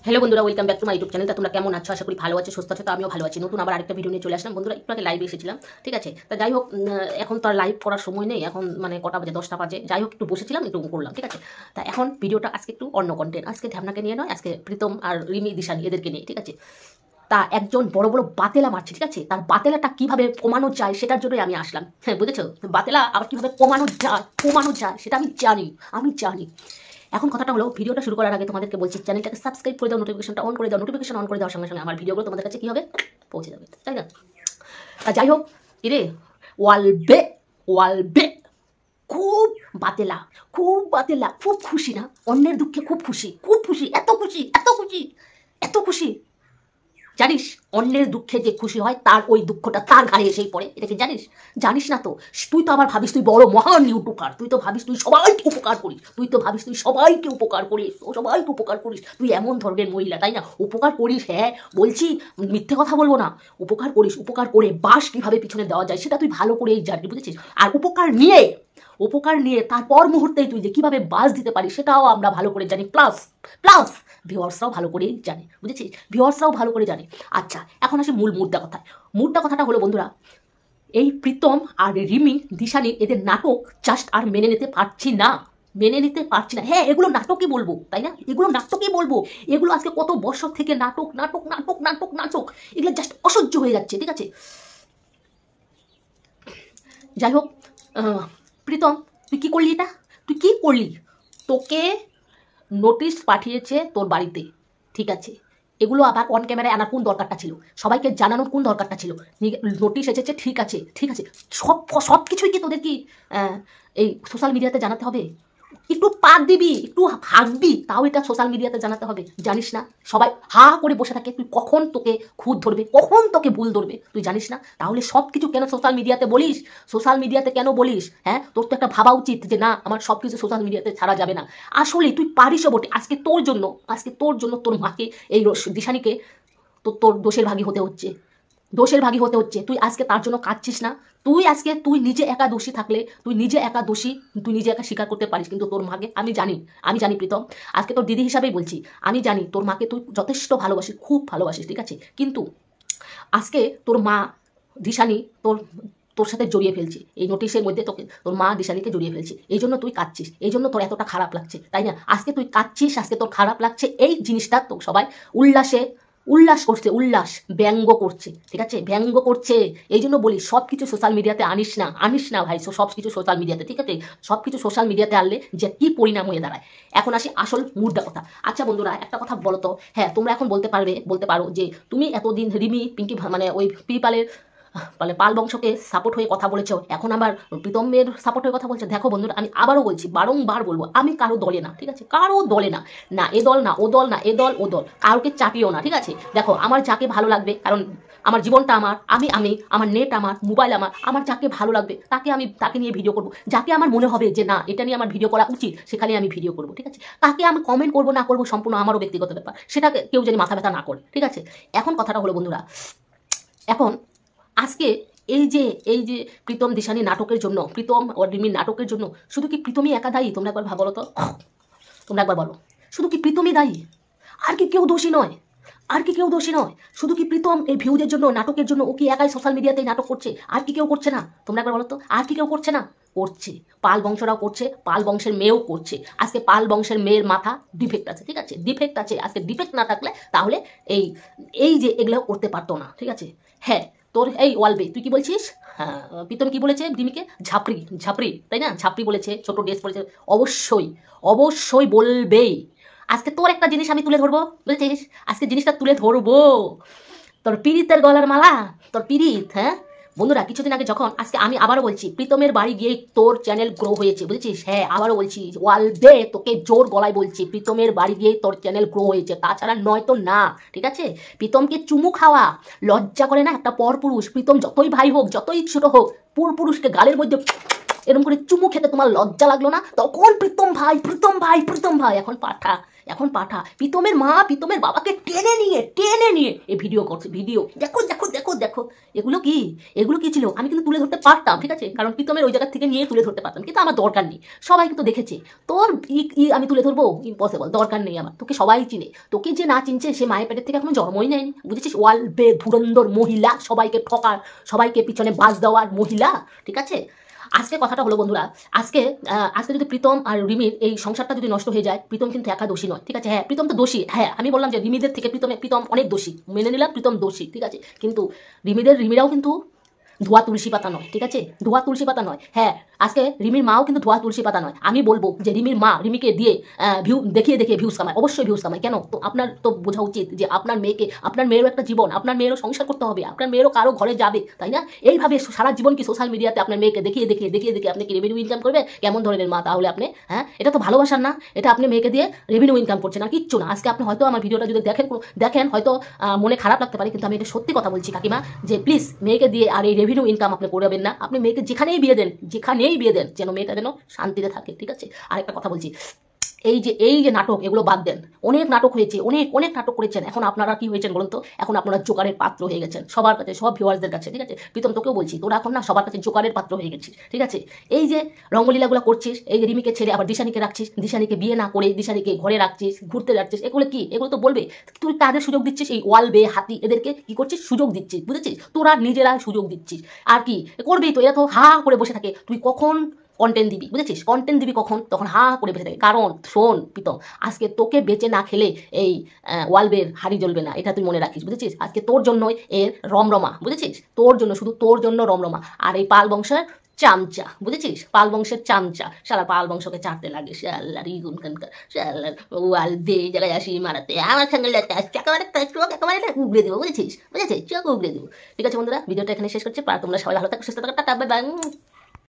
Hello বন্ধুরা, welcome back to my YouTube channel. তা তোমরা কেমন আছো? আশা করি ভালো আছো, সুস্থ আছো। তো আমিও ভালো আছি। নতুন আবার আরেকটা ভিডিও নিয়ে চলে আসলাম বন্ধুরা। একটু আগে লাইভে এসেছিলাম, ঠিক আছে। তা যাই হোক, এখন তো আর লাইভ করার সময় নেই। এখন মানে কটা বাজে? 10টা বাজে। যাই হোক, একটু বসেছিলাম, একটু করলাম, ঠিক আছে। তা এখন ভিডিওটা আজকে একটু অন্য কন্টেন্ট। আজকে ঢ্যামনাকে নিয়ে নয়, আজকে প্রীতম আর রিমি দিশানি এদেরকে নিয়ে, ঠিক আছে। তা একজন বড় বড় বাতেলা মারছে, ঠিক আছে। তার বাতেলাটা কিভাবে কমানো যায় সেটার জন্যই আমি আসলাম। হ্যাঁ, বুঝেছো? বাতেলা আবার কিভাবে কমানো যায় সেটা আমি জানি। এখন কথাটা হলো, ভিডিওটা শুরু করার আগে তোমাদেরকে বলছি, চ্যানেলটাকে সাবস্ক্রাইব করে দাও, নোটিফিকেশনটা অন করে দাও। নোটিফিকেশন অন করে দেওয়ার সঙ্গে সঙ্গে আমার ভিডিওগুলো তোমাদের কাছে কি হবে? পৌঁছে যাবে, তাই না? তা যাই হোক, কিরে ওয়ালবে খুব বাতেলা, খুব খুশি না? অন্যের দুঃখে খুব খুশি, এত খুশি। জানিস অন্যের দুঃখে যে খুশি হয় তার ওই দুঃখটা তার ঘাড়ে এসেই পড়ে। এটাকে জানিস না তো? তুই তো আবার ভাবিস তুই বড় মহান ইউটিউবার, তুই তো ভাবিস তুই সবাইকে উপকার করিস, তুই এমন ধরনের মহিলা, তাই না? উপকার করিস, হ্যাঁ বলছি, মিথ্যে কথা বলবো না। উপকার করে বাস কিভাবে পিছনে দেওয়া যায় সেটা তুই ভালো করেই জানি, বুঝেছিস? আর উপকার নিয়ে তারপর মুহূর্তেই তুই যে কিভাবে বাস দিতে পারিস সেটাও আমরা ভালো করে জানি। প্লাস ভিউয়ার্সরাও ভালো করেই জানে, বুঝেছিস? ভিউয়ার্সরাও ভালো করে জানে। আচ্ছা, এখন আসে মূল কথাটা হলো বন্ধুরা, এই প্রীতম আর রিমি দিশানি এদের নাটক জাস্ট আর মেনে নিতে পারছি না। হ্যাঁ, এগুলো নাটকই বলবো, তাই না? এগুলো আজকে কত বছর থেকে নাটক, এগুলো জাস্ট অসহ্য হয়ে যাচ্ছে, ঠিক আছে। যাই হোক, প্রীতম, তুই কি করলি? তোকে নোটিশ পাঠিয়েছে তোর বাড়িতে, ঠিক আছে। এগুলো আবার অন ক্যামেরায় আনার কোন দরকারটা ছিল? সবাইকে জানানোর কোন দরকারটা ছিল? নোটিশ এসেছে, ঠিক আছে। সব কিছুই কি তোদের কি এই সোশ্যাল মিডিয়াতে জানাতে হবে? একটু পাত দিবি, একটু হাঁকবি, তাও এটা সোশ্যাল মিডিয়াতে জানাতে হবে? জানিস না সবাই হা করে বসে থাকে, তুই কখন তোকে খুঁত ধরবে, কখন তোকে ভুল ধরবে তুই জানিস না? তাহলে সব কিছু কেন সোশ্যাল মিডিয়াতে বলিস? হ্যাঁ, তোর তো একটা ভাবা উচিত যে না, আমার সব কিছু সোশ্যাল মিডিয়াতে ছাড়া যাবে না। আসলে তুই পারিসও বটে। আজকে তোর জন্য তোর মাকে, এই দিশানিকে তোর দোষের ভাগী হতে হচ্ছে। তুই আজকে তার জন্য কাঁদছিস না? তুই নিজে একা দোষী থাকলে, তুই নিজে একা স্বীকার করতে পারিস, কিন্তু তোর মাকে আমি জানি প্রীতম, আজকে তোর দিদি হিসাবেই বলছি, আমি জানি তোর মাকে তুই যথেষ্ট ভালোবাসিস, খুব ভালোবাসিস, ঠিক আছে। কিন্তু আজকে তোর মা দিশানি তোর সাথে জড়িয়ে ফেলছি, এই নোটিশের মধ্যে তোর মা দিশানিকে জড়িয়ে ফেলছি, এই জন্য তুই কাঁদছিস, এই জন্য তোর এতটা খারাপ লাগছে, তাই না? আজকে তুই কাঁদছিস, আজকে তোর খারাপ লাগছে, এই জিনিসটা তো সবাই ব্যঙ্গ করছে, ঠিক আছে, এই জন্য বলি সব কিছু সোশ্যাল মিডিয়াতে আনিস না ভাই, সব কিছু সোশ্যাল মিডিয়াতে, ঠিক আছে। সব কিছু সোশ্যাল মিডিয়াতে আনলে যে কি পরিণাম হয়ে দাঁড়ায়। এখন আসি আসল মুদ্রা কথা। আচ্ছা বন্ধুরা, একটা কথা বলো তো, হ্যাঁ তোমরা এখন বলতে পারো যে তুমি এতদিন রিমি পিঙ্কি মানে ওই পিপালের পাল বংশকে সাপোর্ট হয়ে কথা বলেছো, এখন আবার প্রীতমের সাপোর্ট হয়ে কথা বলছো। দেখো বন্ধুরা, আমি আবারও বলছি, বারংবার বলবো, আমি কারো দলে না, ঠিক আছে। কারো দলে না, না এ দল না ও দল, না এ দল ও দল, কাউকে চাপিও না, ঠিক আছে। দেখো, আমার যাকে ভালো লাগবে, কারণ আমার জীবনটা আমি আমার নেট আমার মোবাইল আমার যাকে ভালো লাগবে তাকে নিয়ে ভিডিও করবো। যাকে আমার মনে হবে যে না, এটা নিয়ে আমার ভিডিও করা উচিত, সেখানে আমি ভিডিও করবো, ঠিক আছে। তাকে আমি কমেন্ট করবো না করবো সম্পূর্ণ আমারও ব্যক্তিগত ব্যাপার, সেটাকে কেউ যেন মাথা ব্যথা না করে, ঠিক আছে। এখন কথাটা হলো বন্ধুরা, এখন আজকে এই যে প্রীতম দিশানি নাটকের জন্য, প্রীতম ও রিমির নাটকের জন্য শুধু কি প্রীতমই একা দায়ী? তোমরা একবার ভাবো তো, তোমরা একবার বলো, শুধু কি প্রীতমই দায়ী? আর কি কেউ দোষী নয়? শুধু কি প্রীতম এই ভিউজের জন্য, নাটকের জন্য ও কি একাই সোশ্যাল মিডিয়াতে নাটক করছে? আর কি কেউ করছে না? তোমরা একবার বলো তো, আর কি কেউ করছে না? করছে, পাল বংশরাও করছে, পাল বংশের মেয়েও করছে। আজকে পাল বংশের মেয়ের মাথা ডিফেক্ট আছে, ঠিক আছে, আজকে ডিফেক্ট না থাকলে তাহলে এই যে এগুলো করতে পারতো না, ঠিক আছে। হ্যাঁ, তোর এই ওয়ালবে তুই কি বলছিস? হ্যাঁ, প্রীতম কি বলেছে রিমিকে? ঝাপড়ি, তাই না? ঝাপড়ি বলেছে, ছোট ড্রেস পরেছে। অবশ্যই বলবেই। আজকে তোর একটা জিনিস আমি তুলে ধরবো, বুঝেছিস? আজকে জিনিসটা তুলে ধরবো, তোর পীড়িতের গলার মালা, তোর পীড়িত। হ্যাঁ বন্ধুরা, কিছুদিন আগে যখন, আজকে আমি আবারও বলছি, প্রীতমের বাড়ি গিয়ে তোর চ্যানেল গ্রো হয়েছে, বুঝেছিস? হ্যাঁ, আবারও বলছি, ওয়ালবে তোকে জোর গলায় বলছি, প্রীতমের বাড়ি গিয়ে তোর চ্যানেল গ্রো হয়েছে, তাছাড়া নয় তো না, ঠিক আছে। প্রীতমকে চুমু খাওয়া লজ্জা করে না একটা পরপুরুষ? প্রীতম যতই ভাই হোক, যতই ছোট হোক, পুরুষকে গালের মধ্যে এরকম করে চুমু খেতে তোমার লজ্জা লাগলো না? তখন প্রীতম ভাই এখন এখন পাঠা প্রীতমের মা প্রীতমের বাবাকে টেনে নিয়ে এই ভিডিও করছে। ভিডিও দেখো দেখো দেখো দেখো, এগুলো কি ছিল? আমি কিন্তু তুলে ধরতে পারতাম, ঠিক আছে, কারণ প্রীতমের ওই জায়গা থেকে নিয়ে তুলে ধরতে পারতাম, কিন্তু আমার দরকার নেই। সবাই কিন্তু দেখেছে তোর আমি তুলে ধরবো, ইম্পসিবল, দরকার নেই আমার। তোকে সবাই চিনে, তোকে যে না চিনছে সে মায়ের পেটের থেকে এখনো জন্মই নেয়নি, বুঝেছিস? ওয়ালবে ধুরন্ধর মহিলা, সবাইকে ঠকার, সবাইকে পিছনে বাস দেওয়ার মহিলা, ঠিক আছে। আজকে কথাটা হলো বন্ধুরা, আজকে যদি প্রীতম আর রিমির এই সংসারটা যদি নষ্ট হয়ে যায়, প্রীতম কিন্তু একা দোষী নয়, ঠিক আছে। হ্যাঁ, প্রীতম তো দোষী, হ্যাঁ, আমি বললাম যে রিমিদের থেকে প্রীতম অনেক দোষী, মেনে নিলাম প্রীতম দোষী, ঠিক আছে, কিন্তু রিমিরাও কিন্তু ধোয়া তুলসী পাতা নয়, ঠিক আছে, ধোয়া তুলসী পাতা নয়। হ্যাঁ, আজকে রিমির মাও কিন্তু ধোয়া তুলসী পাতা নয়। আমি বলবো যে রিমির মা রিমিকে দিয়ে দেখিয়ে ভিউজ কামায়, অবশ্যই ভিউজ কামায়। কেন? তো আপনার তো বোঝা উচিত যে আপনার মেয়েরও একটা জীবন, আপনার মেয়েরও সংসার করতে হবে, আপনার মেয়েরও কারো ঘরে যাবে, তাই না? এইভাবে সারা জীবন কি সোশ্যাল মিডিয়াতে আপনার মেয়েকে দেখিয়ে আপনি কি রেভিনিউ ইনকাম করবে? কেমন ধরনের মা তাহলে আপনি? হ্যাঁ, এটা তো ভালোবাসার না, এটা আপনি মেয়েকে দিয়ে রেভিনিউ ইনকাম করছেন, আর কিচ্ছু না। আজকে আপনি হয়তো আমার ভিডিওটা যদি দেখেন হয়তো মনে খারাপ লাগতে পারে, কিন্তু আমি এটা সত্যি কথা বলছি কাকিমা, যে প্লিজ মেয়েকে দিয়ে আর এই রেভিনিউ ইনকাম আপনি করবেন না। আপনি মেয়েকে যেখানেই বিয়ে দেন যেন মেয়েটা যেন শান্তিতে থাকে, ঠিক আছে। আরেকটা কথা বলছি, এই যে নাটক, এগুলো বাদ দেন। অনেক নাটক হয়েছে, অনেক নাটক করেছেন। এখন আপনারা কি হয়েছেন বলুন তো? এখন আপনারা জোকারের পাত্র হয়ে গেছেন সবার কাছে, সব ভিউয়ার্সদের কাছে, ঠিক আছে। প্রীতম তোকেও বলছি, তোরা এখন না সবার কাছে জোকারের পাত্র হয়ে গেছিস, ঠিক আছে। এই যে রঙ্গলীলাগুলো করছিস, এই যে রিমিকে ছেড়ে আবার দিশানিকে রাখছিস, দিশানিকে বিয়ে না করে দিশানিকে ঘরে রাখছিস, ঘুরতে যাচ্ছিস, এগুলো তো বলবে। তুই তাদের সুযোগ দিচ্ছিস, এই ওয়ালবে হাতি এদেরকে কি করছিস? সুযোগ দিচ্ছিস, বুঝেছিস? তোরা নিজেরা সুযোগ দিচ্ছিস, আর কি করবি? তো এরা তো হা করে বসে থাকে। তুই কখন কন্টেন্ট দিবি, বুঝেছিস? কন্টেন্ট দিবি কখন? তখন হা করে বেঁচে থাকে। কারণ শোন প্রীতম, আজকে তোকে বেঁচে না খেলে এই ওয়ালবের হাড়ি জ্বলবে না, এটা তুই মনে রাখিস, বুঝেছিস? আজকে তোর জন্যই এর রমরমা, বুঝেছিস? তোর জন্য, শুধু তোর জন্য রমরমা। আর এই পাল বংশের চামচা, বুঝেছিস? পাল বংশের চামচা, সারা পাল বংশকে চাটতে লাগে, শালার ইগুনখানকার, শালার ওয়ালবে জায়গায় আসি মারাতে আমার সঙ্গে একেবারে উগড়ে দেবো, বুঝেছিস? চোখ উগড়ে দেবো। ঠিক আছে বন্ধুরা, ভিডিওটা এখানে শেষ করছি। তোমরা সবাই ভালো থাকো, সুস্থ থাকো, টাটা, বাই বাই।